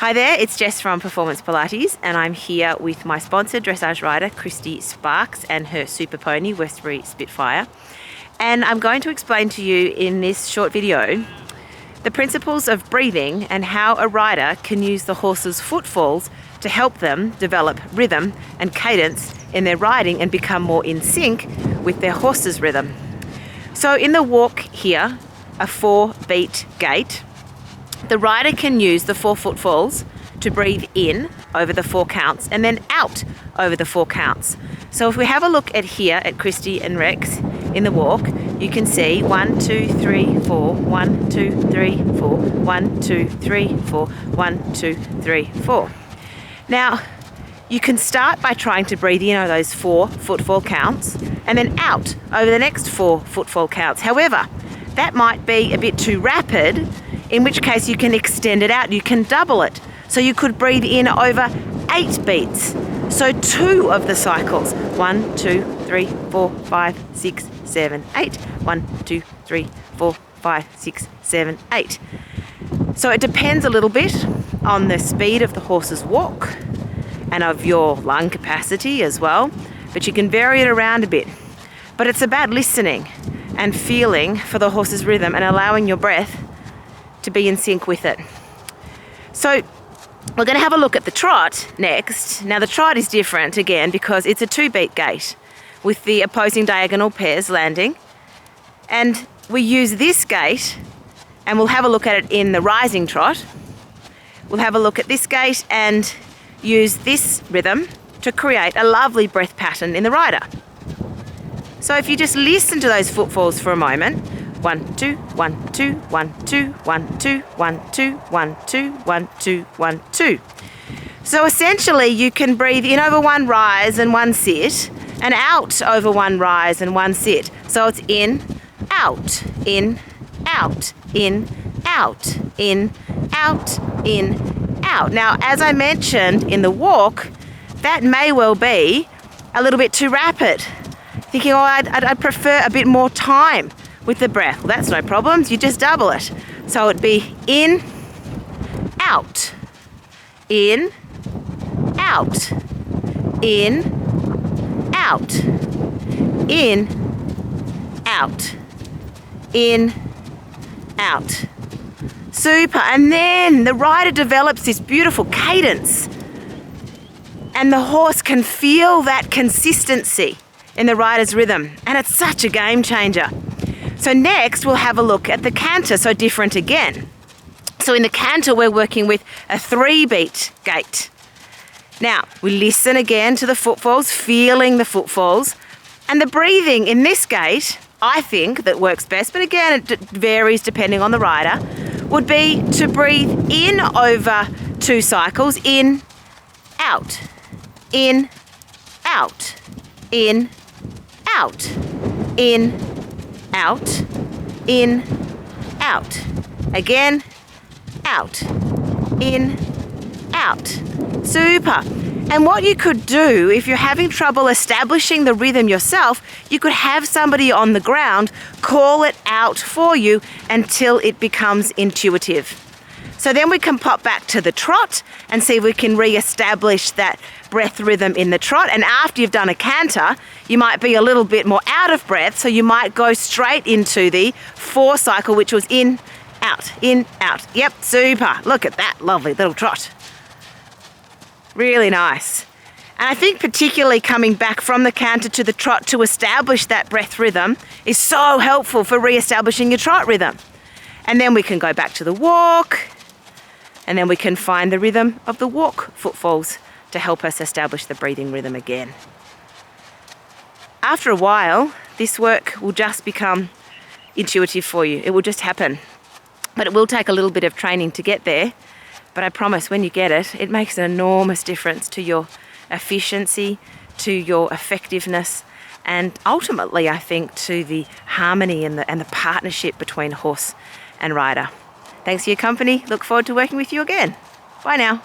Hi there, it's Jess from Performance Pilates, and I'm here with my sponsored dressage rider, Christy Sparks, and her super pony, Westbury Spitfire. And I'm going to explain to you in this short video the principles of breathing and how a rider can use the horse's footfalls to help them develop rhythm and cadence in their riding and become more in sync with their horse's rhythm. So in the walk here, a 4-beat gait, the rider can use the 4 footfalls to breathe in over the 4 counts and then out over the 4 counts. So if we have a look at here at Christy and Rex in the walk, you can see 1, 2, 3, 4, 1, 2, 3, 4, 1, 2, 3, 4, 1, 2, 3, 4. Now, you can start by trying to breathe in over those 4 footfall counts and then out over the next 4 footfall counts. However, that might be a bit too rapid, in which case you can extend it out, you can double it. So you could breathe in over 8 beats. So 2 of the cycles, 1, 2, 3, 4, 5, 6, 7, 8. 1, 2, 3, 4, 5, 6, 7, 8. So it depends a little bit on the speed of the horse's walk and of your lung capacity as well, but you can vary it around a bit. But it's about listening and feeling for the horse's rhythm and allowing your breath to be in sync with it. So we're going to have a look at the trot next. Now the trot is different again because it's a 2-beat gait with the opposing diagonal pairs landing, and we use this gait and we'll have a look at it in the rising trot. We'll have a look at this gait and use this rhythm to create a lovely breath pattern in the rider. So if you just listen to those footfalls for a moment, 1, 2, 1, 2, 1, 2, 1, 2, 1, 2, 1, 2, 1, 2, 1, 2. So essentially you can breathe in over 1 rise and 1 sit and out over 1 rise and 1 sit. So it's in, out, in, out, in, out, in, out, in, out. Now, as I mentioned in the walk, that may well be a little bit too rapid. Thinking, oh, I'd prefer a bit more time with the breath. Well, that's no problems, you just double it. So it'd be in, out, in, out, in, out, in, out, in, out. Super. And then the rider develops this beautiful cadence and the horse can feel that consistency in the rider's rhythm, and it's such a game changer. So next we'll have a look at the canter, so different again. So in the canter we're working with a 3-beat gait. Now we listen again to the footfalls, feeling the footfalls, and the breathing in this gait, I think that works best, but again it varies depending on the rider, would be to breathe in over 2 cycles, in, out, in, out, in, out, in, out, in, out, again, out, in, out. Super. And what you could do if you're having trouble establishing the rhythm yourself, you could have somebody on the ground call it out for you until it becomes intuitive. So then we can pop back to the trot and see if we can re-establish that breath rhythm in the trot. And after you've done a canter, you might be a little bit more out of breath, so you might go straight into the 4 cycle, which was in, out, in, out. Yep, super. Look at that lovely little trot. Really nice. And I think particularly coming back from the canter to the trot to establish that breath rhythm is so helpful for re-establishing your trot rhythm. And then we can go back to the walk, and then we can find the rhythm of the walk footfalls to help us establish the breathing rhythm again. After a while, this work will just become intuitive for you. It will just happen. But it will take a little bit of training to get there. But I promise when you get it, it makes an enormous difference to your efficiency, to your effectiveness, and ultimately, I think, to the harmony and the partnership between horse and rider. Thanks for your company. Look forward to working with you again. Bye now.